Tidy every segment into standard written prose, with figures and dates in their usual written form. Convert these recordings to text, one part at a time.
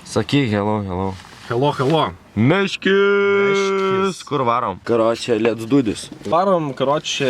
Sakyk, hello. Hello. Meškis. Kur varom? Karočią, let's do this. Varom, karočią,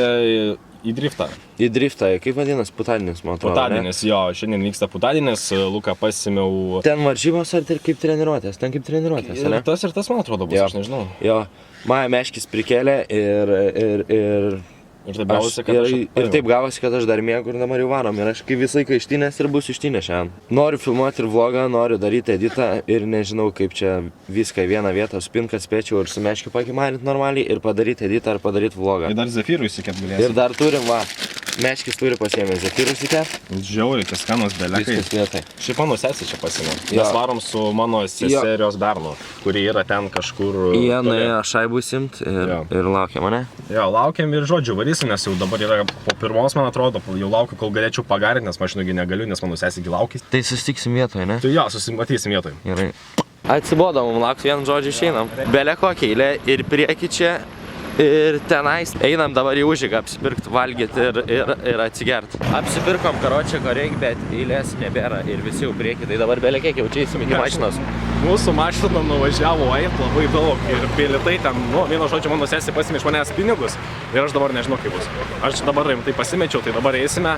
į driftą. Į driftą, kaip vadinasi, putadienis, man atrodo. Putadienis, jo, šiandien vyksta putadienis, Luką pasimiau. Ten varžybos ar kaip treniruotės? Ten kaip treniruotės, ne? Ir tas, man atrodo, bus, aš nežinau. Jo, mane Meškis prikėlė ir taip gavosi, kad aš dar mėgau ir dabar jau varom. Ir aš kaip visą laiką ištynės ir bus ištynės šiandien. Noriu filmuoti ir vlogą, noriu daryti editą ir nežinau, kaip čia viską į vieną vietą spint, kad spėčiau ir su Meškiu pakimarinti normaliai ir padaryti editą ar padaryti vlogą. Ir dar Zefyrų įsikėp galėsim. Ir dar turim, va, Meškis turi pasiėmę Zefyrų įsikėp. Žiauriai, kas skanos belekai. Viskas vietai. Šiaip mano sesė čia pasiėmė. Mes varom su mano seserijos Bernu, kuri yra ten kažkur. Jie nuėjo šaibų simt ir laukia mane. Jo, laukiam ir žodžiu varysim, nes jau dabar yra po pirmos, man atrodo, jau laukiu, kol galėčiau pagarinti, nes mašinųgi negaliu, nes mano sesėgi laukis. Tai susitiksim vietoje, ne? Tai jo, susimatysim vietoje. Gerai. Atsibodo, mums lauks vien žodžiu išeinam. Bele kokia eilė ir prieki čia. Ir tenais einam dabar į užžygą apsipirkti, valgyti ir atsigert. Apsipirkom karočią, ko reikia, bet eilės nebėra ir visi jau prieki. Tai dabar bele kiek jau čia įsim iki mašinos. Mūsų mašina nuvažiavo eit labai daug ir pilitai ten, vieno žodžio mano sesė pasimė iš manęs pinigus ir aš dabar nežinau kaip bus. Aš dabar rimtai pasimečiau, tai dabar eisime.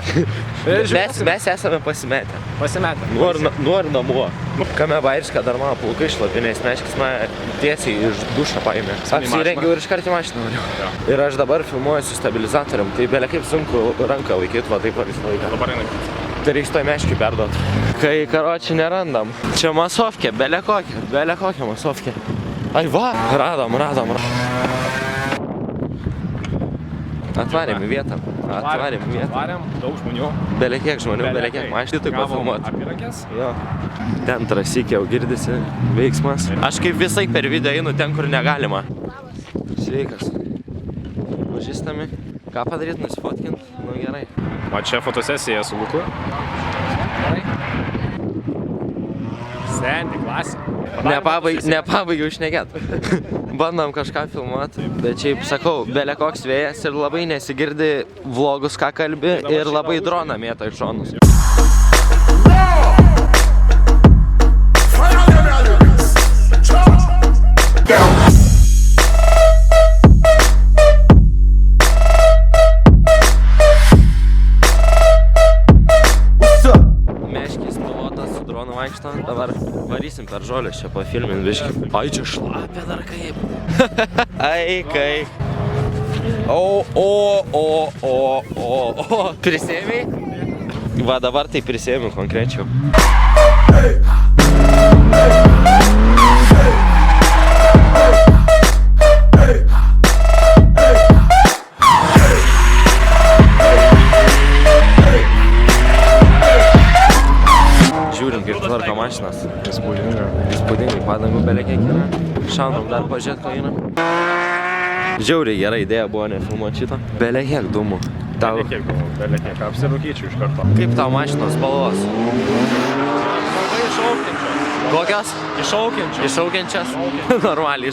Mes esame pasimetę. Pasimetę. Nori namo. Kame bairišką dar mano plaukai šlapinės, Meškis mane tiesiai iš dušą paėmė. Apsirengiau ir iškart į mašiną. Ir aš dabar filmuoju su stabilizatorium, tai belia kaip sunku ranką laikyti, va taip visą laiką. Dabar einam. Tai reiks toj Meškiui perduot. Kai karočių nerandam. Čia masovkė, belia kokia masovkė. Ai va, radom. Atvarėm į vietą. Atvarėm, daug žmonių. Belia kiek žmonių, belia kiek mašinų taip pafilmuot. Apyrakės? Jo. Ten trasikė jau girdisi veiksmas. Aš kaip visai per video einu ten, kur negalima. Sveikas. Pažįstami. Ką padaryt, nusifotkint? Nu gerai. O čia fotosesija su Luku. Gerai. Senti, klasė. Nepabaigiau šnekėt. Bandom kažką filmuoti, bet šiaip sakau, bele koks vėjas ir labai nesigirdi vlogus, ką kalbi ir labai droną mėto iš šonus. Dabar varysim per žolės čia pafilmin biškį. Ai, čia šlapia dar kaip. Ai, kaip. Prisėmiai? Va, dabar tai prisėmiu konkrečiau. Žiūrim, kaip tvarko mašinas. Įspūdingai, padangų belia kiek yra. Šaunam dar pažiūrėt, ko einam. Žiauriai gera idėja buvo nefilmuoti šito. Belia kiek dūmų. Belia kiek. Apsirūkyčiau iš karto. Kaip tau mašinos spalvos? Labai iššaukiančios. Kokios? Iššaukiančios. Iššaukiančias? Normaliai,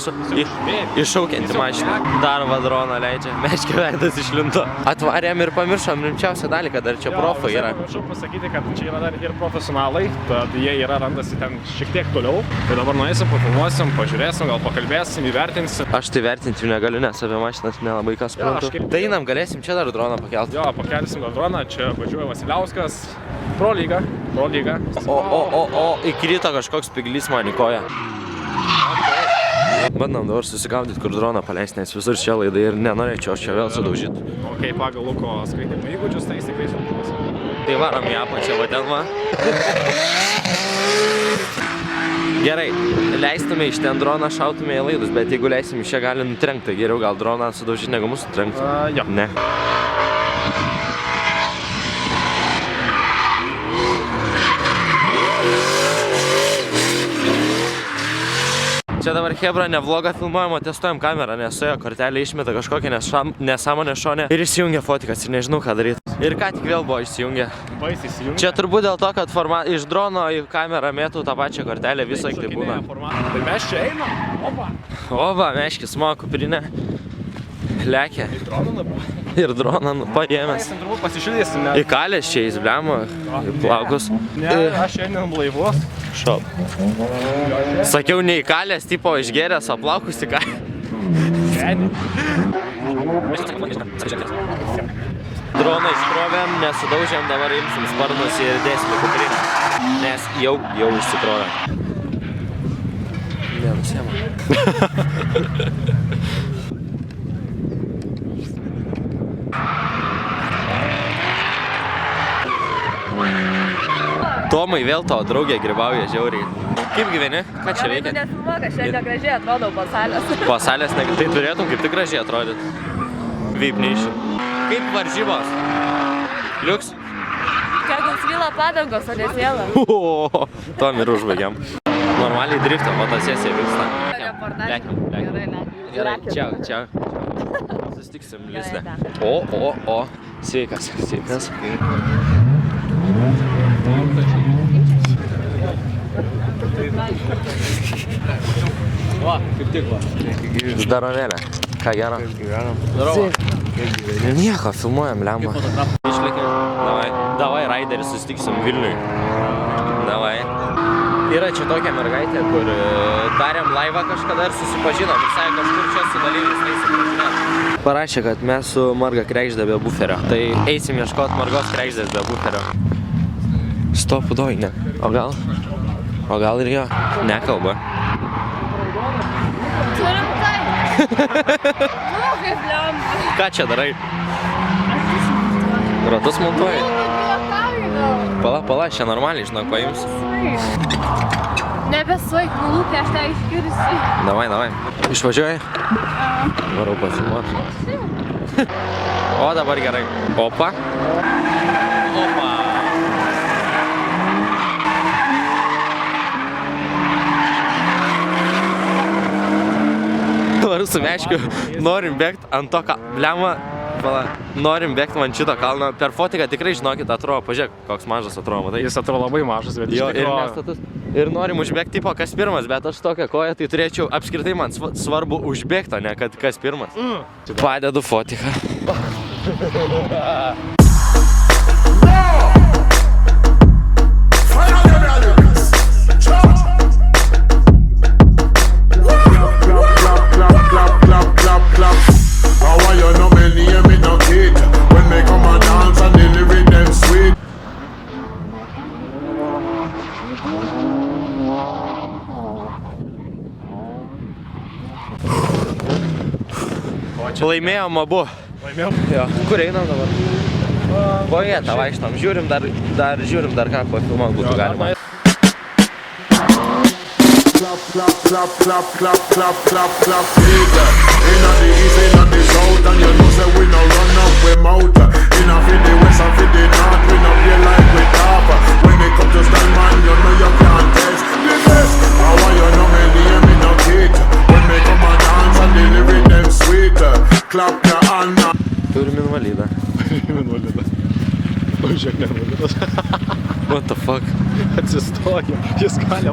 iššaukianti mašina. Dar va droną leidžia. Meškio veidas išlindo. Atvarėm ir pamiršom rimčiausią dalį, kad dar čia profai yra. Pamiršau pasakyti, kad čia yra dar ir profesionalai, tad jie yra randasi ten šiek tiek toliau. Tai dabar nueisim, pafilmuosim, pažiūrėsim, gal pakalbėsim, įvertinsim. Aš tai vertinti jų negaliu, nes apie mašinas nelabai kas suprantu. Tai einam, galėsim čia dar droną pakelti. Jo, pakelsim dar droną, čia važiuoja Vasiliauskas. Pro lyga. O, įkrito kažkoks piglys man į koją. Bandom dabar susigaudyti, kur droną paleisti, nes visur čia laidai ir nenorėčiau aš čia vėl sudaužyti. Ok, pagal Luko skraidimo įgūdžius, tai jis tikrai sunkus. Tai varom į apačią, va ten va. Gerai, leistume iš ten droną, šautume į laidus, bet jeigu leisim iš čia gali nutrenkti, tai geriau gal droną sudaužyti, negu mūsų trenkti. Jo. Ne. Čia dabar Hebra ne vlogą filmuojam, o testuojam kamerą, nes su jo kortelė išmeta kažkokią nesąmonę šonę ir išsijungia fotikas ir nežinau ką daryti. Ir ką tik vėl buvo išsijungę. Čia turbūt dėl to, kad iš drono į kamerą mėtų tą pačią kortelę visą tai būna. Tai mes čia einam, Oba, Meškis, mano kuprinė. Lekia. Iš drono dabar. Ir droną paėmęs. Turbūt pasišildėsim, ne? Įkalęs čia įsblemo, į plaukus. Ne, aš šiandien blaivus. Šop. Sakiau, neįkalęs, tipo išgeręs, o plaukus įkalęs. Droną iškrovėm, nesudaužėm, dabar imsim sparnus ir dėsim į kuprinę. Nes jau išsikrovėm. Nenusiema. Tomai vėl tavo draugė grybauja žiauriai. Kaip gyveni? Ką čia veikia? Nefilmuok, aš šiandien gražiai atrodau po salės. Po salės, tai turėtum kaip tik gražiai atrodyti. Vypnyšiu. Kaip varžybos? Liuks? Tegul svyla padangos, o nesėla. Tom ir užbaigiam. Normaliai drifto fotosesija vyksta. Lekiam. Gerai, čia. Susitiksim lizde. O. Sveikas. Va, kaip tik va. Zdarovėlė. Ką gero? Darova. Nieko, filmuojam, lemba. Išlėkė. Davai, Raideris, susitiksim Vilniui. Davai. Yra čia tokia mergaitė, kur darėm laivą kažkada ir susipažinom. Visai kažkur čia su dalyviais eisim pažiūrėt. Parašė, kad mes su Marga Kregždė be buferio. Tai eisim ieškot Margos Kregždės be buferio. Stopudoj, ne. O gal ir jo. Nekalba. Turim tai. Kaip lemba. Ką čia darai? Ratus montuoji? Pala, čia normaliai, žinok, paimsiu. Nebesuik, nulūkė, aš tą iškirsiu. Davai. Išvažiuoji? Varau pasimočiu. O, dabar gerai. Opa. Dabar su Meškiu norim bėgt ant to blema. Norim bėgti man šito kalno. Per fotiką tikrai, žinokit, atrodo, pažiūrėk, koks mažas atrodo, matai. Jis atrodo labai mažas, bet iš tikrųjų. Ir norim užbėgti tipo kas pirmas, bet aš tokią koją, tai turėčiau apskritai man svarbu užbėgti, o ne kad kas pirmas. Padedu fotiką. Laimėjom abu. Laimėjom? Jo. Kur einam dabar? Po vietą vaikštam. Žiūrim dar ką pafilmuot būtų galima. Turim invalidą. Žiūrėk, invalidas. What the fuck? Atsistoja. Jis gali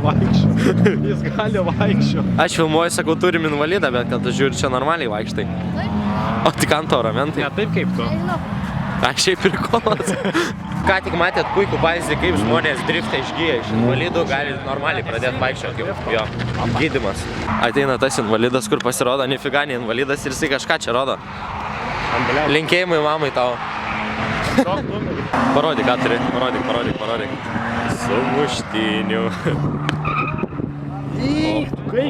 vaikščio. Aš filmuoju, sakau, turim invalidą, bet kad aš žiūriu, čia normaliai vaikštai. O tik ant oro, mentai. Ne taip kaip tu. Aš šiaip prikolas. Ką tik matėt puikų pavyzdį, kaip žmonės driftą išgyja iš invalidų, gali normaliai pradėti vaikščioti. Jo, gydymas. Ateina tas invalidas, kur pasirodo nifiga ne invalidas ir jisai kažką čia rodo. Linkėjimai mamai tau. Parodyk, ką turi. Parodyk. Sumuštinių.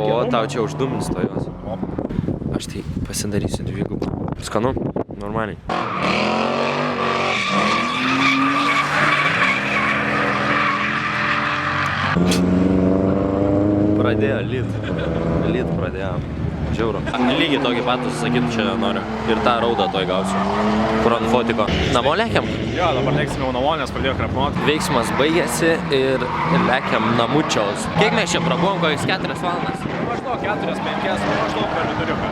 O, tau čia uždumins to jos. Aš tai pasidarysiu dvigubą. Skanu? Normaliai. Pradėjo lyt pradėjo. Žiauru. Lygiai tokį patį sakytų čia noriu. Ir tą raudą toj gausiu. Kur ant fotiko. Namo lekiam? Jo, dabar leksime jau namo, nes pradėjo krapnuoti. Veiksmas baigėsi ir lekiam namučiaus. Kiek mes čia prabuvom, kokias 4 valandas? Maždaug 4-5, maždaug per viduriuką.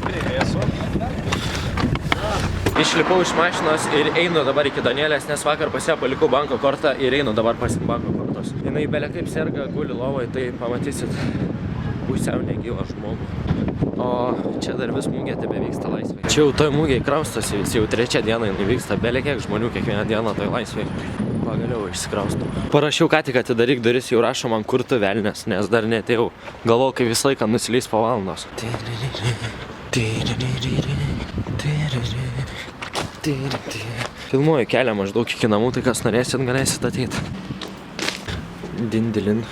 Greitai esu. Išlipau iš mašinos ir einu dabar iki Danielės, nes vakar pas ją palikau banko kortą ir einu dabar pas banko kortos. Jinai belia kaip serga, guli lovoj, tai pamatysit. pusiau negyvą žmogų. O čia dar vis mūgė tebe vyksta laisvėje. Čia jau toj mūgėj kraustosi, jau 3 dieną jinai vyksta, belekiek žmonių kiekvieną dieną toj laisvėje. Pagaliau išsikraustau. Parašiau ką tik atidaryk duris, jau rašo man kur tu velnes, nes dar netėjau. Galvojau, kai visą laiką nusileis po valandos. Filmuoju kelią maždaug iki namų, tai kas norėsit, galėsit ateit. Dindilin.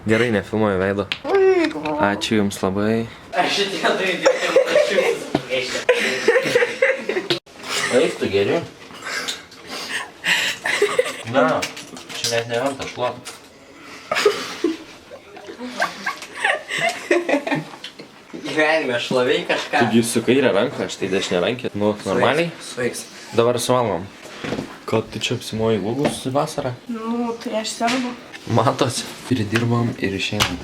Gerai, nefilmuoju veido. Ačiū jums labai. Aš šitie tai Eik tu geri. Na, čia net neverta šluot. gyvenime šlavei kažką. Taigi su kairė ranka, aš tai dešinė rankė. Nu, normaliai. Sveiks. Dabar suvalgom. Kad tu čia apsimoji lūgus vasarą? Nu, tai aš sergu. Matosi. Ir dirbam ir išeinam.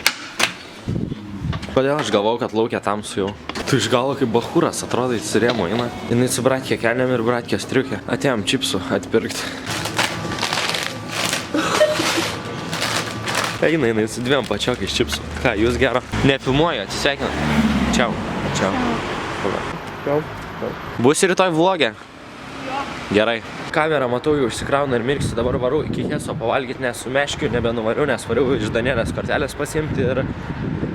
Kodėl aš galvau, kad laukia tamsu jau? Tu iš galo kaip bachūras, atrodo, jis rėmo eina. Jinai su bratkė kelniam ir bratkė striukė. Atėjom čipsų atpirkti. Eina jinai su 2 pačiokiais čipsų. Ką, jūs gero? Nefilmuoju, atsisveikinam. Čiau. Čiau. Čiau. Būsi rytoj vlogė? Jo. Gerai. Kamerą matau jau išsikrauna ir mirksi, dabar varu iki Heso pavalgyti, nes su meškiu nebenuvariu, nes variu iš Danielės kortelės pasiimti ir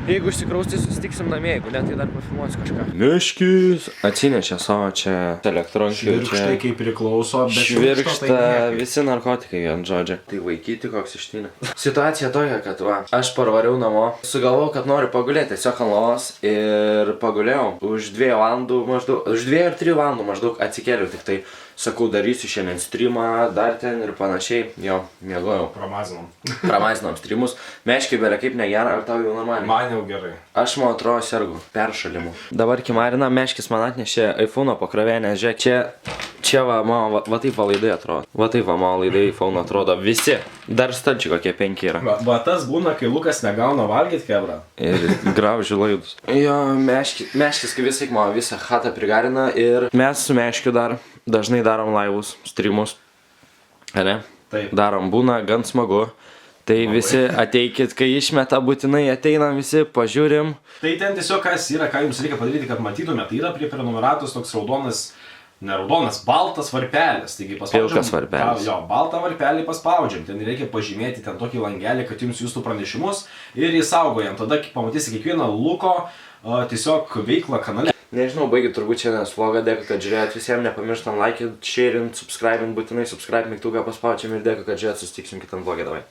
jeigu išsikrausti, susitiksim namie, jeigu ne, tai dar pafilmuosiu kažką. Meškis atsinešė savo čia elektronkių. Švirkštai kaip priklauso, bet švirkšta, visi narkotikai ant žodžio. Tai vaikyti koks ištynė. Situacija tokia, kad va, aš parvariau namo, sugalvojau, kad noriu pagulėti tiesiog ant lovos ir pagulėjau. Už 2 valandų maždaug, už 2 ar 3 valandų maždaug atsikėliau, tik tai sakau, darysiu šiandien streamą, dar ten ir panašiai. Jo, miegojau. Pramazinom streamus. Meškiai belia kaip negera, ar tau jau normaliai? Man jau gerai. Aš, man atrodo, sergu peršalimu. Dabar kimarina, meškis man atnešė iPhone'o pakrovėnę, žiūrėk, čia va, mano, va taip va laidai atrodo. Va taip va, mano laidai iPhone atrodo. Visi. Dar stalčiai kokie 5 yra. Va tas būna, kai Lukas negauna valgyti, kebra. Ir grauži laidus. Jo, meškis kaip visai mano visą chatą prigarina ir mes su meškiu dar dažnai darom laivus, streamus. Ne? Taip. Darom, būna gan smagu. Tai visi ateikit, kai išmeta būtinai ateinam visi, pažiūrim. Tai ten tiesiog kas yra, ką jums reikia padaryti, kad matytumėte. Tai yra prie prenumeratos toks raudonas, ne raudonas, baltas varpelis. Taigi paspaudžiam. Pilkas varpelis. Jo, baltą varpelį paspaudžiam. Ten reikia pažymėti ten tokį langelį, kad jums jūsų pranešimus ir įsaugojam. Tada pamatysi kiekvieną Luko tiesiog veiklą kanale. Nežinau, baigit turbūt šiandien vlogą, dėkui, kad žiūrėjot, visiems nepamirštam laikint, sharint, subscribint, būtinai subscribe mygtuką paspaudžiam ir dėkui, kad žiūrėjot, susitiksim kitam vlogę, davai.